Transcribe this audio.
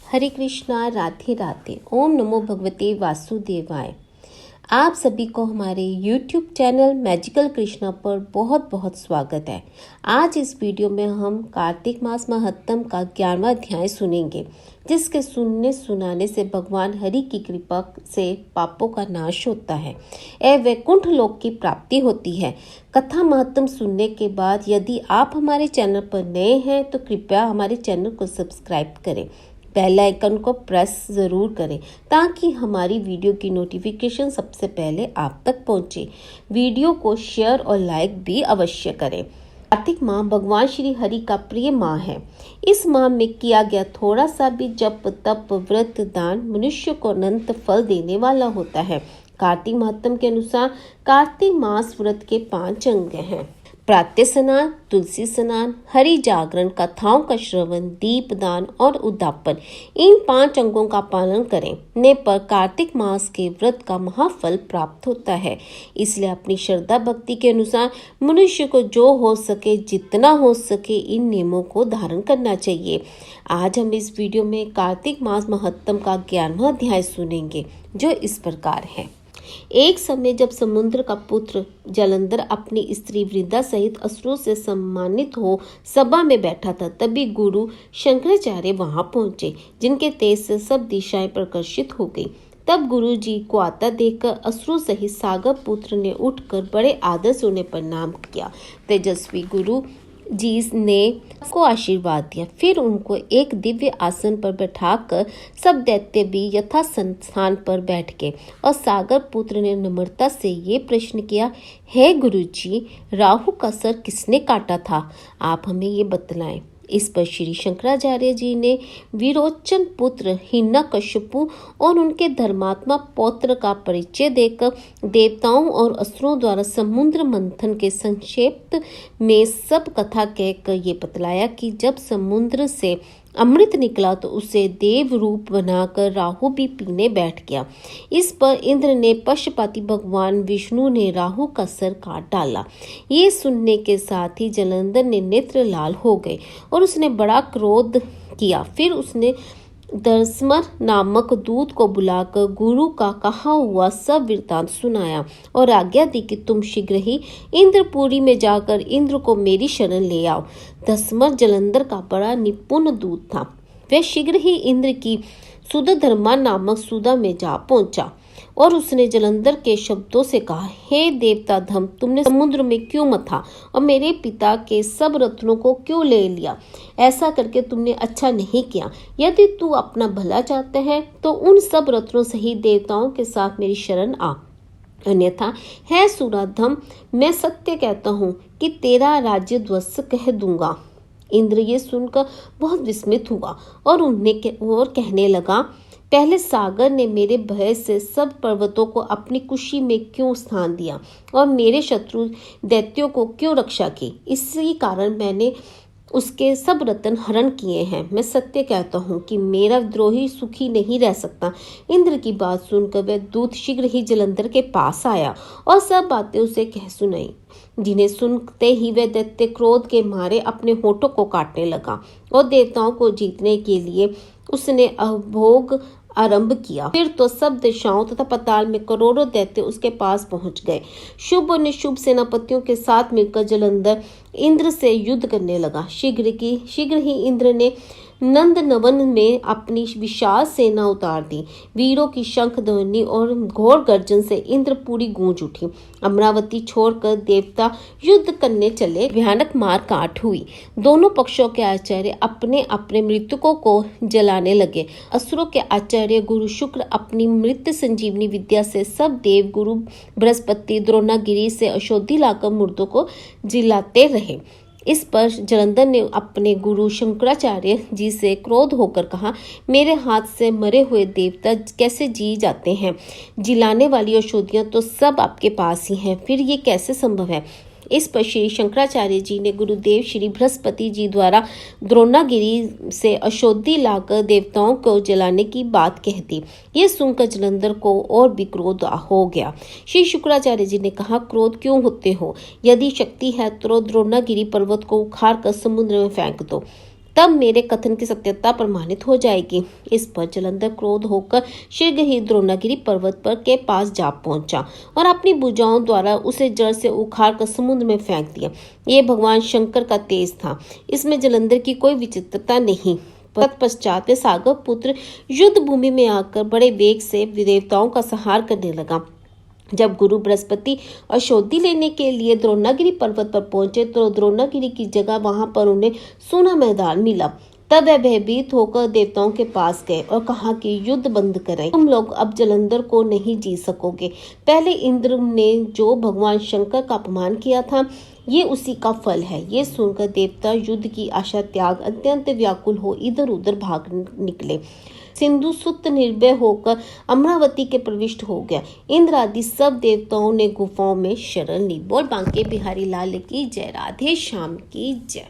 हरे कृष्णा, राधे राधे। ओम नमो भगवते वासुदेवाय। आप सभी को हमारे YouTube चैनल मैजिकल कृष्णा पर बहुत बहुत स्वागत है। आज इस वीडियो में हम कार्तिक मास महात्म का 11वां अध्याय सुनेंगे, जिसके सुनने सुनाने से भगवान हरि की कृपा से पापों का नाश होता है एवं वैकुंठ लोक की प्राप्ति होती है। कथा महत्म सुनने के बाद यदि आप हमारे चैनल पर नए हैं तो कृपया हमारे चैनल को सब्सक्राइब करें, बेल आइकन को प्रेस ज़रूर करें ताकि हमारी वीडियो की नोटिफिकेशन सबसे पहले आप तक पहुंचे। वीडियो को शेयर और लाइक भी अवश्य करें। कार्तिक माह भगवान श्री हरि का प्रिय माह है। इस माह में किया गया थोड़ा सा भी जप तप व्रत दान मनुष्य को अनंत फल देने वाला होता है। कार्तिक महात्म के अनुसार कार्तिक मास व्रत के 5 अंग हैं: प्रातः स्नान, तुलसी स्नान, हरि जागरण, कथाओं का श्रवण, दीपदान और उद्यापन। इन 5 अंगों का पालन करने पर कार्तिक मास के व्रत का महाफल प्राप्त होता है। इसलिए अपनी श्रद्धा भक्ति के अनुसार मनुष्य को जो हो सके, जितना हो सके, इन नियमों को धारण करना चाहिए। आज हम इस वीडियो में कार्तिक मास महात्म का 11वां अध्याय सुनेंगे, जो इस प्रकार है। एक समय जब समुद्र का पुत्र जलंधर अपनी स्त्री वृंदा सहित असुरों से सम्मानित हो सभा में बैठा था, तभी गुरु शंकराचार्य वहां पहुंचे, जिनके तेज से सब दिशाएं प्रकर्षित हो गई। तब गुरु जी को आता देखकर असुरों सहित सागर पुत्र ने उठकर बड़े आदर से उन्हें प्रणाम किया। तेजस्वी गुरु जी ने को आशीर्वाद दिया। फिर उनको एक दिव्य आसन पर बैठाकर सब दैत्य भी यथा स्थान पर बैठ गए और सागर पुत्र ने नम्रता से ये प्रश्न किया, हे गुरु जी, राहु का सर किसने काटा था? आप हमें ये बतलाएं। इस पर श्री शंकराचार्य जी ने विरोचन पुत्र हिरण्यकश्यपु और उनके धर्मात्मा पौत्र का परिचय देकर देवताओं और असुरों द्वारा समुद्र मंथन के संक्षेप में सब कथा कहकर ये बतलाया कि जब समुद्र से अमृत निकला तो उसे देव रूप बनाकर राहु भी पीने बैठ गया। इस पर इंद्र ने पशुपति भगवान विष्णु ने राहु का सर काट डाला। ये सुनने के साथ ही जलंधर ने नेत्र लाल हो गए और उसने बड़ा क्रोध किया। फिर उसने दसमर नामक दूत को बुलाकर गुरु का कहा हुआ सब वृत्तांत सुनाया और आज्ञा दी कि तुम शीघ्र ही इंद्रपुरी में जाकर इंद्र को मेरी शरण ले आओ। दसमर जलंधर का बड़ा निपुण दूत था। वह शीघ्र ही इंद्र की सुधधर्मा नामक सुधा में जा पहुंचा और उसने जलंधर के शब्दों से कहा, हे देवता धम, तुमने समुद्र में क्यों मथा और मेरे पिता के सब रत्नों को क्यों ले लिया? ऐसा करके तुमने अच्छा नहीं किया। यदि तू अपना भला चाहते हैं तो उन सब रत्नों सहित देवताओं के साथ मेरी शरण आ, अन्यथा है सुराधम, मैं सत्य कहता हूँ कि तेरा राज्य ध्वस्त कह दूंगा। इंद्र ये सुनकर बहुत विस्मित हुआ और कहने लगा, पहले सागर ने मेरे भय से सब पर्वतों को अपनी कुशी में क्यों स्थान दिया और मेरे शत्रु दैत्यों को क्यों रक्षा की? इसी कारण मैंने उसके सब रत्न हरण किए हैं। मैं सत्य कहता हूँ कि मेरा द्रोही सुखी नहीं रह सकता। इंद्र की बात सुनकर वह दूत शीघ्र ही जलंधर के पास आया और सब बातें उसे कह सुनाई, जिन्हें सुनते ही वह दैत्य क्रोध के मारे अपने होठों को काटने लगा और देवताओं को जीतने के लिए उसने अभोग आरंभ किया। फिर तो सब दिशाओं तथा पताल में करोड़ों दैत्य उसके पास पहुंच गए। शुभ और निशुभ सेनापतियों के साथ मिलकर जलंधर इंद्र से युद्ध करने लगा। शीघ्र ही इंद्र ने नंद नवन में अपनी विशाल सेना उतार दी। वीरों की शंख ध्वनि और घोर गर्जन से इंद्रपुरी गूंज उठी। अमरावती छोड़कर देवता युद्ध करने चले। भयानक मार काट हुई। दोनों पक्षों के आचार्य अपने अपने मृतकों को जलाने लगे। असुरों के आचार्य गुरु शुक्र अपनी मृत संजीवनी विद्या से सब देव गुरु बृहस्पति द्रोणागिरी से औषधि लाकर मुर्दों को जिलाते रहे। इस पर जलंधर ने अपने गुरु शंकराचार्य जी से क्रोध होकर कहा, मेरे हाथ से मरे हुए देवता कैसे जी जाते हैं? जिलाने वाली औषधियां तो सब आपके पास ही हैं, फिर ये कैसे संभव है? इस पर श्री शंकराचार्य जी ने गुरुदेव श्री बृहस्पति जी द्वारा द्रोणागिरी से औषधि लाकर देवताओं को जलाने की बात कह दी। ये सुनकर जलंधर को और भी क्रोध हो गया। श्री शुक्राचार्य जी ने कहा, क्रोध क्यों होते हो? यदि शक्ति है तो द्रोणागिरी पर्वत को उखाड़ कर समुद्र में फेंक दो। तब मेरे कथन की सत्यता प्रमाणित हो जाएगी। इस पर जलंधर क्रोध होकर शीघ्र ही द्रोणागिरी पर्वत पर के पास जा पहुंचा और अपनी भुजाओं द्वारा उसे जड़ से उखाड़ कर समुद्र में फेंक दिया। ये भगवान शंकर का तेज था, इसमें जलंधर की कोई विचित्रता नहीं। तत्पश्चात वे सागर पुत्र युद्ध भूमि में आकर बड़े वेग से देवताओं का संहार करने लगा। जब गुरु बृहस्पति औषधि लेने के लिए द्रोणागिरी पर्वत पर पहुंचे तो द्रोणागिरी की जगह वहां पर उन्हें सूना मैदान मिला। तब वह भयभीत होकर देवताओं के पास गए और कहा कि युद्ध बंद करें, तुम लोग अब जलंधर को नहीं जीत सकोगे। पहले इंद्र ने जो भगवान शंकर का अपमान किया था, ये उसी का फल है। ये सुनकर देवता युद्ध की आशा त्याग अत्यंत व्याकुल हो इधर उधर भाग निकले। सिंधु सुत निर्भय होकर अमरावती के प्रविष्ट हो गया। इंद्र आदि सब देवताओं ने गुफाओं में शरण ली। बोल बांके बिहारी लाल की जय, राधे श्याम की जय।